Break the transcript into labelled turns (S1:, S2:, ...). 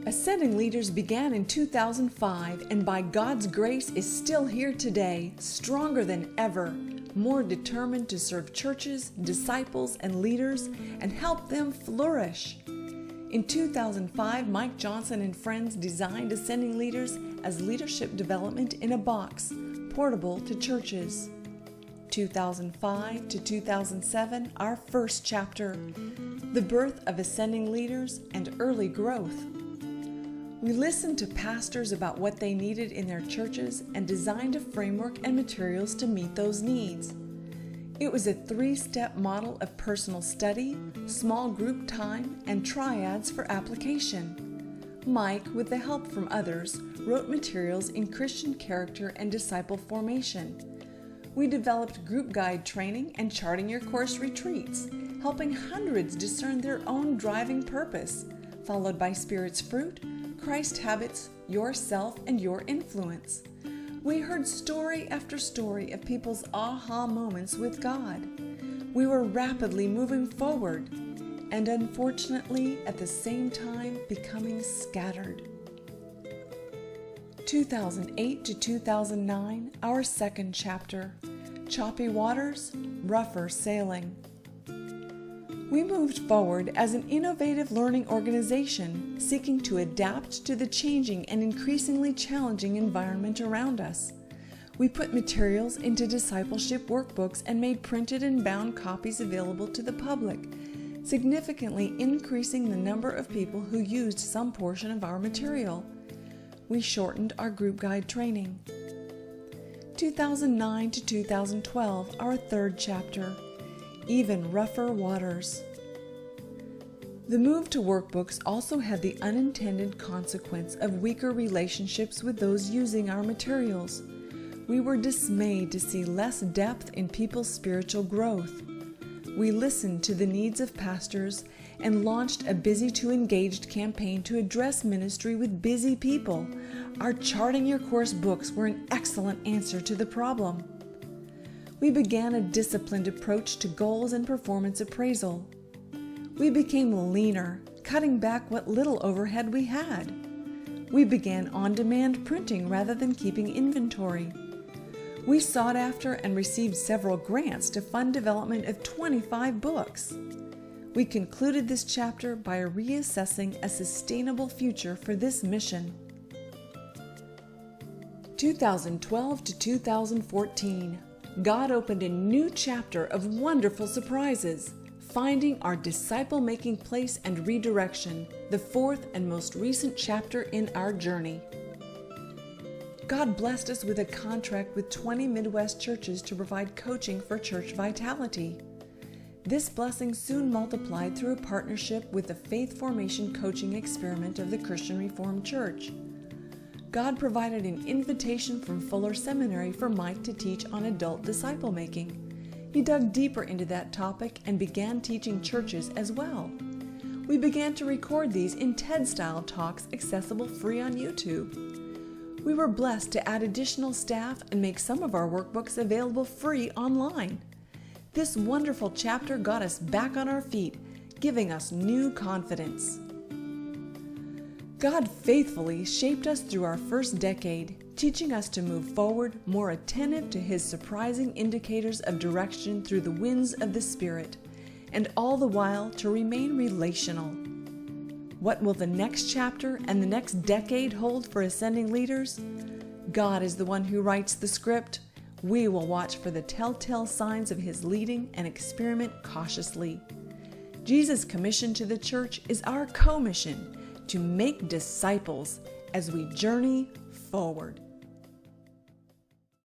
S1: Ascending Leaders began in 2005 and by God's grace is still here today, stronger than ever, more determined to serve churches, disciples, and leaders and help them flourish. In 2005, Mike Johnson and friends designed Ascending Leaders as leadership development in a box, portable to churches. 2005 to 2007, our first chapter, the birth of Ascending Leaders and early growth. We listened to pastors about what they needed in their churches and designed a framework and materials to meet those needs. It was a 3-step model of personal study, small group time, and triads for application. Mike, with the help from others, wrote materials in Christian character and disciple formation. We developed group guide training and charting your course retreats, helping hundreds discern their own driving purpose, followed by Spirit's fruit, Christ habits, yourself, and your influence. We heard story after story of people's aha moments with God. We were rapidly moving forward and unfortunately at the same time becoming scattered. 2008 to 2009, our second chapter, Choppy Waters, Rougher Sailing. We moved forward as an innovative learning organization seeking to adapt to the changing and increasingly challenging environment around us. We put materials into discipleship workbooks and made printed and bound copies available to the public, significantly increasing the number of people who used some portion of our material. We shortened our group guide training. 2009 to 2012, our third chapter, Even Rougher Waters. The move to workbooks also had the unintended consequence of weaker relationships with those using our materials. We were dismayed to see less depth in people's spiritual growth. We listened to the needs of pastors and launched a Busy to Engaged campaign to address ministry with busy people. Our Charting Your Course books were an excellent answer to the problem. We began a disciplined approach to goals and performance appraisal. We became leaner, cutting back what little overhead we had. We began on-demand printing rather than keeping inventory. We sought after and received several grants to fund development of 25 books. We concluded this chapter by reassessing a sustainable future for this mission. 2012 to 2014, God opened a new chapter of wonderful surprises, finding our disciple-making place and redirection, the fourth and most recent chapter in our journey. God blessed us with a contract with 20 Midwest churches to provide coaching for church vitality. This blessing soon multiplied through a partnership with the Faith Formation Coaching Experiment of the Christian Reformed Church. God provided an invitation from Fuller Seminary for Mike to teach on adult disciple making. He dug deeper into that topic and began teaching churches as well. We began to record these in TED-style talks accessible free on YouTube. We were blessed to add additional staff and make some of our workbooks available free online. This wonderful chapter got us back on our feet, giving us new confidence. God faithfully shaped us through our first decade, teaching us to move forward more attentive to His surprising indicators of direction through the winds of the Spirit, and all the while to remain relational. What will the next chapter and the next decade hold for Ascending Leaders? God is the one who writes the script. We will watch for the telltale signs of His leading and experiment cautiously. Jesus' commission to the church is our co-mission to make disciples as we journey forward.